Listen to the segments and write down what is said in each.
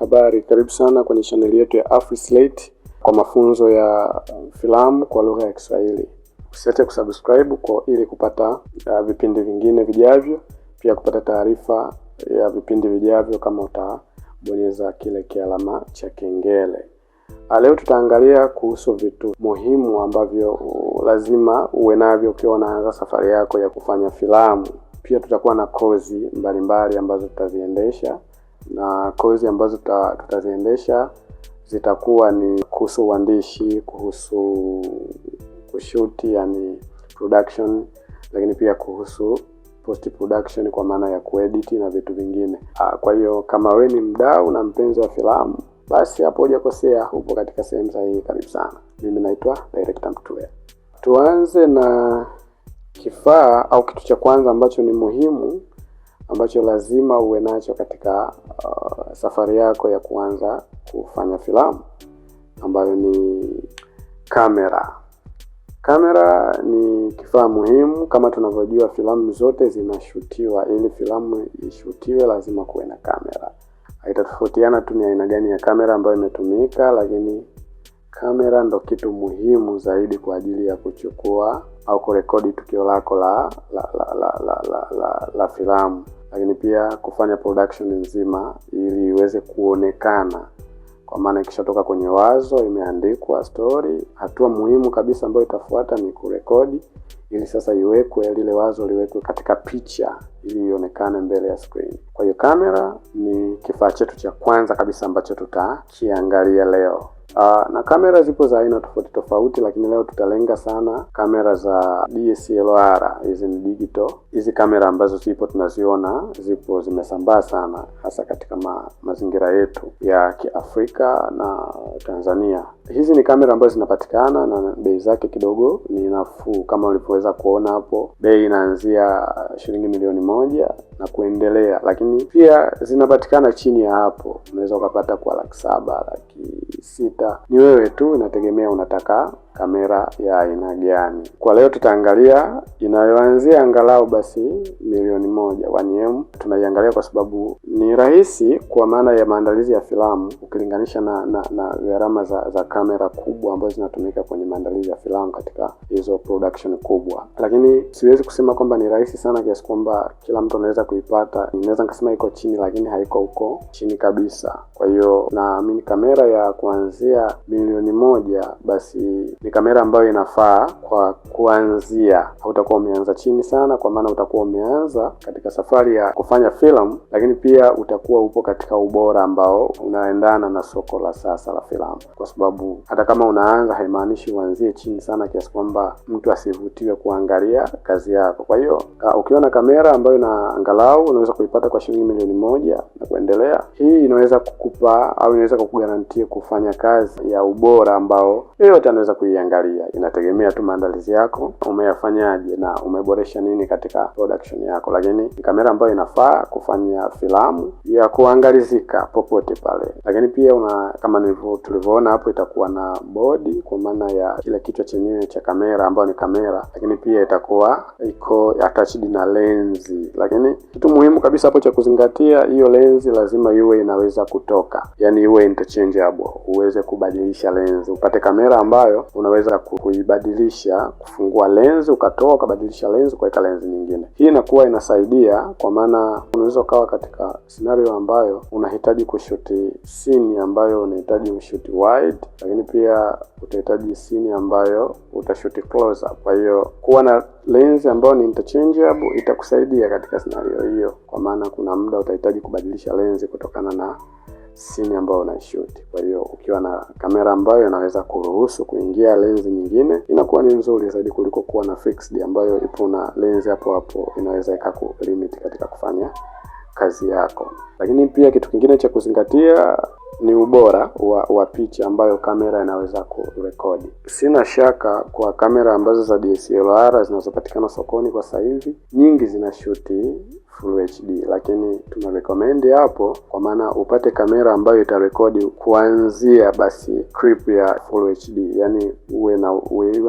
Habari, karibu sana kwenye channel yetu ya AfriSlate kwa mafunzo ya filamu kwa lugha ya Kiswahili. Usiache kusubscribe ili kupata vipindi vingine vijavyo, pia kupata taarifa ya vipindi vijavyo kama utabonyeza kile kialama cha kengele. Leo tutaangalia kuhusu vitu muhimu ambavyo lazima uwe navyo ukiwa unaanza safari yako ya kufanya filamu. Pia tutakuwa na kozi mbalimbali ambazo tutaziendesha, na kozi ambazo tutaziendesha zitakuwa ni kuhusu uandishi, kuhusu kushuti yani production, lakini pia kuhusu post production kwa maana ya kuedit na vitu vingine. Kwa hiyo kama wewe ni mdau na mpenzi wa filamu, basi hapo hujakosea, upo katika sehemu sahihi. Karibu sana. Mimi naitwa Director Mtue. Tuanze na kifaa au kitu cha kwanza ambacho ni muhimu, ambacho lazima uwe nacho katika safari yako ya kuanza kufanya filamu, ambayo ni kamera. Kamera ni kifaa muhimu. Kama tunavyojua, filamu zote zinashutiwa. Ili filamu ishutiwe lazima kuwe na kamera. Haitatofautiana tu ni aina gani ya kamera ambayo imetumika, lakini kamera ndo kitu muhimu zaidi kwa ajili ya kuchukua au kurekodi tukio lako la filamu, lakini pia kufanya production nzima ili iweze kuonekana. Kwa maana ikishatoka kwenye wazo, imeandikwa story, hatua muhimu kabisa ambayo itafuata ni kurekodi ili sasa iwekwe, lile wazo liwekwe katika picha ili ionekane mbele ya screen. Kwa hiyo kamera ni kifaa chetu cha kwanza kabisa ambacho tutakiangalia leo. Na kamera zipo za aina tofauti, lakini leo tutalenga sana kamera za DSLR. Hizi ni digital. Hizi kamera ambazo tunaziona zimesambaa sana, hasa katika mazingira yetu ya Kiafrika na Tanzania. Hizi ni kamera ambazo zinapatikana na bei zake kidogo ni nafuu. Kama ulivyoweza kuona hapo, bei inaanzia shilingi milioni 1 na kuendelea, lakini pia zinapatikana chini ya hapo. Unaweza ukapata kwa 700,000, 600,000. Ni wewe tu, inategemea unataka kamera ya aina gani. Kwa leo tutaangalia inayoanzia angalau basi milioni 1, 1M. Tunaiangalia kwa sababu ni rahisi kwa maana ya maandalizi ya filamu ukilinganisha na gharama za kamera kubwa ambazo zinatumika kwenye maandalizi ya filamu katika hizo production kubwa. Lakini siwezi kusema kwamba ni rahisi sana kiasi kwamba kila mtu anaweza kuipata. Ninaweza nikasema iko chini, lakini haiko huko chini kabisa. Kwa hiyo naamini kamera ya kuanzia milioni 1 basi ni kamera ambayo inafaa kwa kuanzia. Hautakuwa umeanza chini sana, kwa maana utakuwa umeanza katika safari ya kufanya filamu, lakini pia utakuwa upo katika ubora ambao unaendana na soko la sasa la filamu. Kwa sababu hata kama unaanza, haimaanishi uanzie chini sana kiasi kwamba mtu asivutiwe kuangalia kazi yako. Kwa hiyo ukiona kamera ambayo na angalau unaweza kuipata kwa shilingi milioni 1 na kuendelea, hii inaweza kukupa au inaweza kukugarantia kufanya kazi ya ubora ambao yeyote anaweza kuiangalia. Inategemea tu maandalizi yako umeyafanyaje na umeboresha nini katika production yako, lakini kamera ambayo inafaa kufanya filamu ya kuangalizika popote pale. Lakini pia kama tulivyoona hapo, itakuwa na body kwa maana ya kile kichwa chenyewe cha kamera ambayo ni kamera, lakini pia itakuwa iko attached na lenzi. Lakini kitu muhimu kabisa hapo cha kuzingatia, hiyo lenzi lazima iwe inaweza kutoka, yani iwe interchangeable, uweze kubadilisha lenzi. Upate kamera ambayo unaweza kuibadilisha, kufungua lenzi ukatoa, ukabadilisha lenzi kuweka lenzi nyingine. Hii inakuwa inasaidia kwa maana unaweza ukawa katika scenario ambayo unahitaji kushuti scene ambayo unahitaji ushuti wide, lakini pia utahitaji scene ambayo utashuti close up. Kwa hiyo kuwa na lenzi ambayo ni interchangeable itakusaidia katika scenario hiyo, kwa maana kuna muda utahitaji kubadilisha lenzi kutokana na scene ambayo unaishoot. Kwa hiyo ukiwa na kamera ambayo inaweza kuruhusu kuingia lenzi nyingine, inakuwa ni nzuri zaidi kuliko kuwa na fixed ambayo ipo na lenzi hapo inaweza ikakulimit katika kufanya kazi yako. Lakini pia kitu kingine cha kuzingatia ni ubora wa picha ambayo kamera inaweza kurekodi. Sina shaka kwa kamera ambazo za DSLR zinazopatikana sokoni kwa sasa hivi, nyingi zinashuti Full HD, lakini tuna recommend hapo kwa maana upate kamera ambayo itarekodi kuanzia basi clip ya Full HD, yani uwe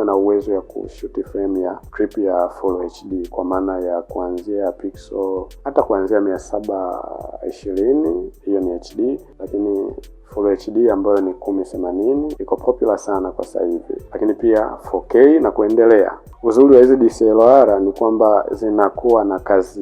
na uwezo ya kushuti frame ya clip ya Full HD kwa maana ya kuanzia pixel hata kuanzia 720. Hiyo ni HD, lakini Full HD ambayo ni 1080 iko popular sana kwa sasa hivi, lakini pia 4K na kuendelea. Uzuri wa hizi DSLR ni kwamba zinakuwa na kazi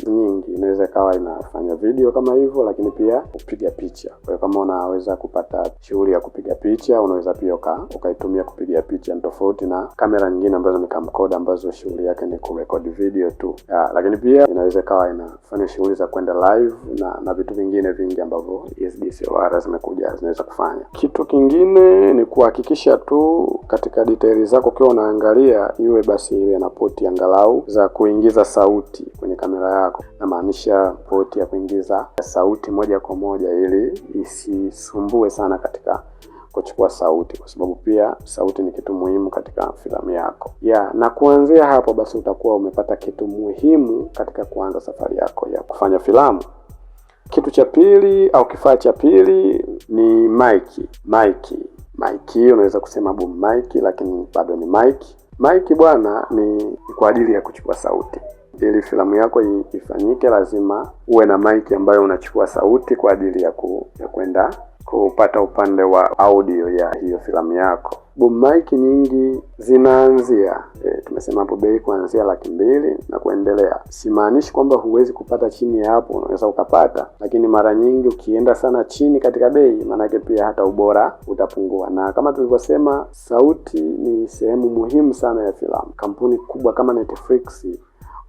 nyingi. Inaweza kawa inafanya video kama hivyo, lakini pia kupiga picha. Kwa hiyo kama unaweza kupata shughuli ya kupiga picha, unaweza pia ukaitumia kupiga picha, tofauti na kamera nyingine ambazo ni camcorder ambazo shughuli yake ni kurekodi video tu. Lakini pia inaweza kawa inafanya shughuli za kwenda live na vitu vingine vingi ambavyo hizi DSLR zimekuja zinaweza kufanya. Kitu kingine ni kuhakikisha tu katika details zako ukiwa unaangalia basi iwe na poti angalau za kuingiza sauti kwenye kamera yako. Na maanisha poti ya kuingiza sauti moja kwa moja ili isisumbue sana katika kuchukua sauti, kwa sababu pia sauti ni kitu muhimu katika filamu yako. Na kuanzia hapo basi utakuwa umepata kitu muhimu katika kuanza safari yako ya kufanya filamu. Kitu cha pili au kifaa cha pili ni mic. Unaweza kusema boom mic, lakini bado ni mic. Mic bwana ni kwa ajili ya kuchukua sauti. Ili filamu yako ifanyike lazima uwe na mic ambayo unachukua sauti kwa ajili ya kwenda kupata upande wa audio ya hiyo filamu yako. Boom mic nyingi zinaanzia tumesema hapo bei kuanzia 200,000 na kuendelea. Simaanishi kwamba huwezi kupata chini ya hapo, unaweza ukapata, lakini mara nyingi ukienda sana chini katika bei, maana yake pia hata ubora utapungua. Na kama tulivyosema, sauti ni sehemu muhimu sana ya filamu. Kampuni kubwa kama Netflix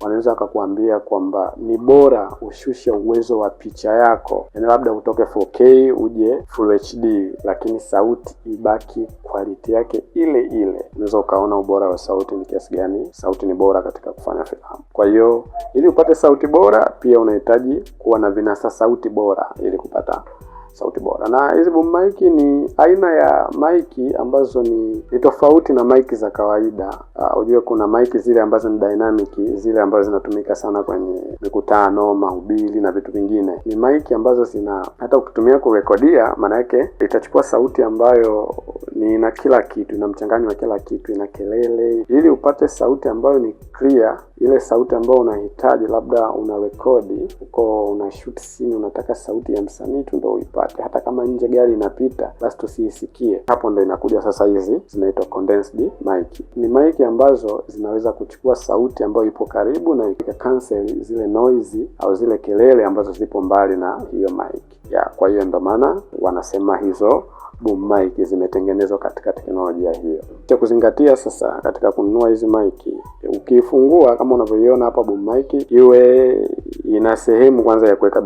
wanaweza wakakuambia kwamba ni bora ushushe uwezo wa picha yako, yaani labda utoke 4K uje Full HD, lakini sauti ibaki quality yake ile ile. Unaweza ukaona ubora wa sauti ni kiasi gani sauti ni bora katika kufanya filamu. Kwa hiyo ili upate sauti bora pia unahitaji kuwa na vinasa sauti bora ili kupata sauti bora. Na hizi boom mic ni aina ya mic ambazo ni tofauti na mic za kawaida. Unajua kuna mic zile ambazo ni dynamic, zile ambazo zinatumika sana kwenye mikutano, mahubiri na vitu vingine. Ni mic ambazo zina hata ukitumia kurekodia, maana yake itachukua sauti ambayo ni na kila kitu, ina mchanganyo wa kila kitu, ina kelele. Ili upate sauti ambayo ni clear, ile sauti ambayo unahitaji, labda una rekodi uko una shoot scene, unataka sauti ya msanii tu ndio uipate, hata kama nje gari inapita basi tusiisikie. Hapo ndio inakuja sasa hizi zinaitwa condensed mic. Ni mic ambazo zinaweza kuchukua sauti ambayo ipo karibu na cancel zile noise au zile kelele ambazo zipo mbali na hiyo mic. Kwa hiyo ndio maana wanasema hizo boom mic zimetengenezwa katika teknolojia hiyo. Cha kuzingatia sasa katika kununua hizi mic, ukifungua kama unavyoiona hapa boom mic, iwe ina sehemu kwanza ya kuweka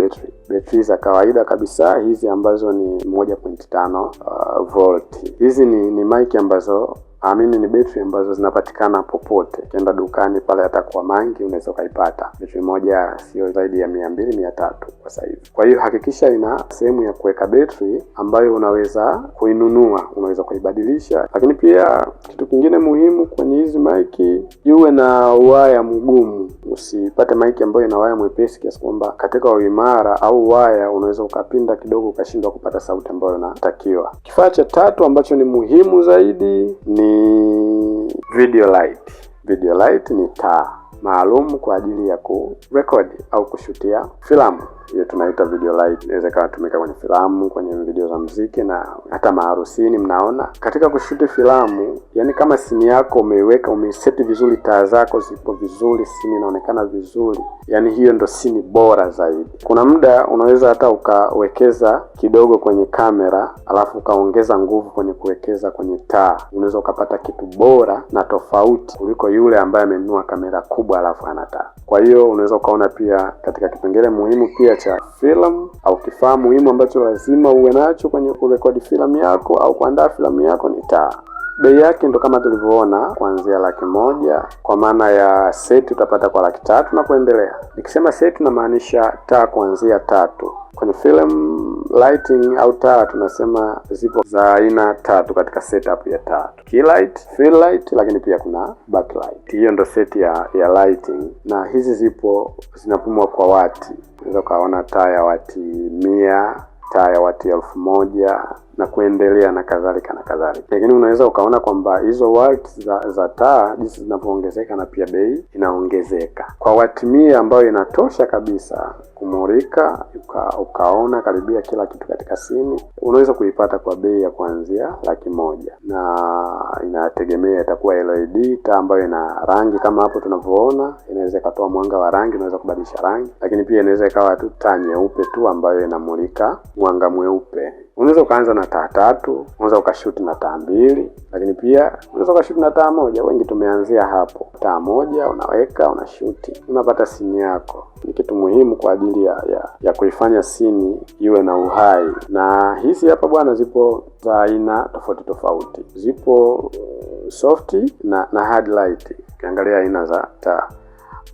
betri za kawaida kabisa, hizi ambazo ni 1.5 volt. Hizi ni mic ambazo ni betri ambazo zinapatikana popote. Ukienda dukani pale hata kwa Mangi unaweza kuipata. Betri moja sio zaidi ya 200-300 kwa sasa hivi. Kwa hiyo hakikisha ina sehemu ya kuweka betri ambayo unaweza kuinunua, unaweza kuibadilisha. Lakini pia kitu kingine muhimu kwenye hizi mic, iwe na waya mgumu. Usipate mic ambayo ina waya mwepesi kiasi kwamba katika uimara au waya unaweza ukapinda kidogo ukashindwa kupata sauti ambayo inatakiwa. Kifaa cha tatu ambacho ni muhimu zaidi ni video light. Video light ni taa maalum kwa ajili ya kurekodi au kushutia filamu. Hiyo tunaita video light. Inaweza kutumika kwenye filamu, kwenye video za muziki na hata maharusini. Mnaona katika kushuti filamu, yani kama scene yako umeiweka, umeseti vizuri, taa zako zipo vizuri, scene inaonekana vizuri, yani hiyo ndo scene bora zaidi. Kuna muda unaweza hata ukawekeza kidogo kwenye kamera alafu ukaongeza nguvu kwenye kuwekeza kwenye taa, unaweza ukapata kitu bora na tofauti kuliko yule ambaye amenunua kamera kubwa alafu ana taa. Kwa hiyo unaweza ukaona pia katika kipengele muhimu pia cha filamu au kifaa muhimu ambacho lazima uwe nacho kwenye kurekodi filamu yako au kuandaa filamu yako ni taa. Bei yake ndo kama tulivyoona kuanzia 100,000, kwa maana ya seti utapata kwa 300,000 na kuendelea. Nikisema seti na maanisha taa kuanzia 3. Kwenye film lighting au taa tunasema zipo za aina 3 katika setup ya taa. Key light, fill light, lakini pia kuna backlight. Hiyo ndo seti ya lighting, na hizi zipo zinapimwa kwa wati. Unaweza kaona taa ya wati 100, taa ya wati 1000, na kuendelea na kadhalika na kadhalika. Lakini unaweza ukaona kwamba hizo watts za taa jinsi zinavyoongezeka na pia bei inaongezeka. Kwa watt 100 ambayo inatosha kabisa kumulika ukaona karibia kila kitu katika simu, unaweza kuipata kwa bei ya kuanzia 100,000, na inategemea itakuwa LED taa ambayo ina rangi kama hapo tunavyoona. Inaweza ikatoa mwanga wa rangi, unaweza kubadilisha rangi, lakini pia inaweza ikawa tu taa nyeupe tu ambayo inamulika mwanga mweupe. Unaweza ukaanza na taa 3, unaweza ukashoot na taa 2, lakini pia unaweza ukashoot na taa 1. Wengi tumeanzia hapo. Taa 1 unaweka, unashoot, unapata scene yako. Ni kitu muhimu kwa ajili ya kuifanya scene iwe na uhai. Na hizi hapa bwana zipo za aina tofauti tofauti. Zipo soft na hard light. Ukiangalia aina za taa,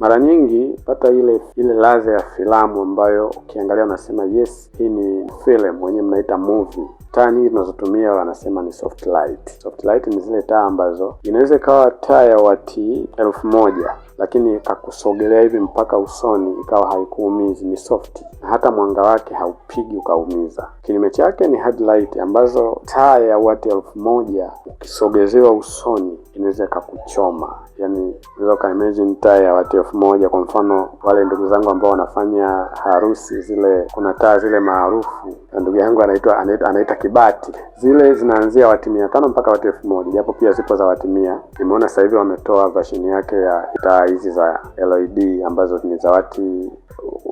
mara nyingi pata ile ladha ya filamu ambayo ukiangalia unasema yes, hii ni film, wenyewe mnaita movie. Taa nyingi tunazotumia wanasema ni soft light. Soft light ni zile taa ambazo inaweza ikawa taa ya wati 1000, lakini ikakusogelea hivi mpaka usoni ikawa haikuumizi, ni soft. Hata mwanga wake haupigi ukaumiza. Kinyume chake ni hard light ambazo taa ya wati 1000 ukisogezewa usoni inaweza kukuchoma. Yani unaweza kaimagine taa ya wati 1000, kwa mfano wale ndugu zangu ambao wanafanya harusi, zile kuna taa zile maarufu, ndugu yangu anaita kibati, zile zinaanzia wati 500 mpaka wati 1000, japo pia zipo za wati 100. Nimeona sasa hivi wametoa version yake ya taa hizi za LED ambazo ni za wati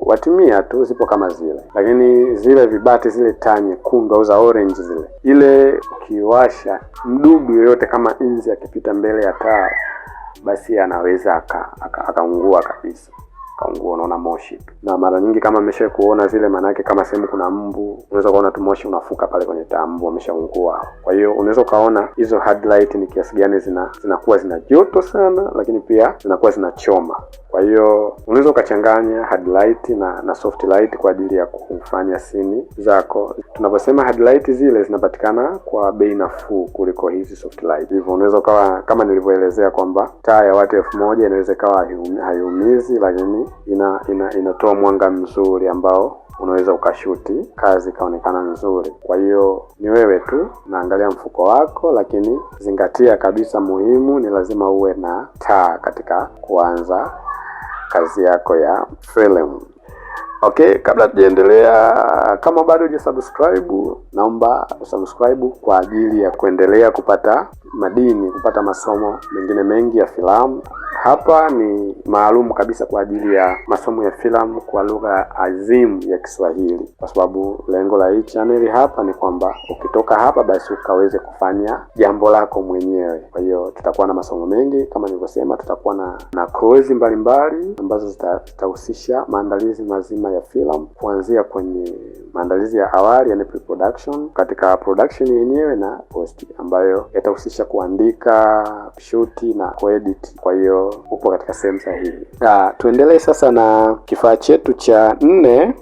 100 tu, zipo kama zile. Lakini zile vibati, zile taa nyekundu au za orange zile, ile ukiwasha, mdudu yoyote kama inzi akipita mbele ya taa, basi anaweza akaungua kabisa. Kaungua, unaona moshi tu. Na mara nyingi kama umeshawahi kuona zile, manake kama sehemu kuna mbu, unaweza kuona tu moshi unafuka pale kwenye taa, mbu ameshaungua. Kwa hiyo unaweza kaona hizo hard light ni kiasi gani zinakuwa zina joto sana, lakini pia zinakuwa zinachoma. Kwa hiyo unaweza ukachanganya hard light na soft light kwa ajili ya kufanya scene zako. Tunaposema hard light, zile zinapatikana kwa bei nafuu kuliko hizi soft light. Hivyo unaweza kawa kama nilivyoelezea kwamba taa ya watu 1000 inaweza kawa haiumizi, lakini inatoa mwanga mzuri ambao unaweza ukashuti kazi kaonekana nzuri. Kwa hiyo ni wewe tu naangalia mfuko wako, lakini zingatia kabisa, muhimu ni lazima uwe na taa katika kuanza kazi yako ya film. Okay, kabla tujaendelea, kama bado hujasubscribe, naomba usubscribe kwa ajili ya kuendelea kupata madini, kupata masomo mengine mengi ya filamu. Hapa ni maalum kabisa kwa ajili ya masomo ya filamu kwa lugha azimu ya Kiswahili, kwa sababu lengo la hii channel hapa ni kwamba ukitoka hapa basi ukaweze kufanya jambo lako mwenyewe. Kwa hiyo tutakuwa na masomo mengi kama nilivyosema, tutakuwa na kozi mbalimbali ambazo zitahusisha maandalizi mazima ya filamu, kuanzia kwenye maandalizi ya awali, yani pre-production, katika production yenyewe na post, ambayo yatahusisha kuandika, shoot na kuedit. Kwa hiyo upo katika sehemu sahihi. Tuendelee sasa na kifaa chetu cha 4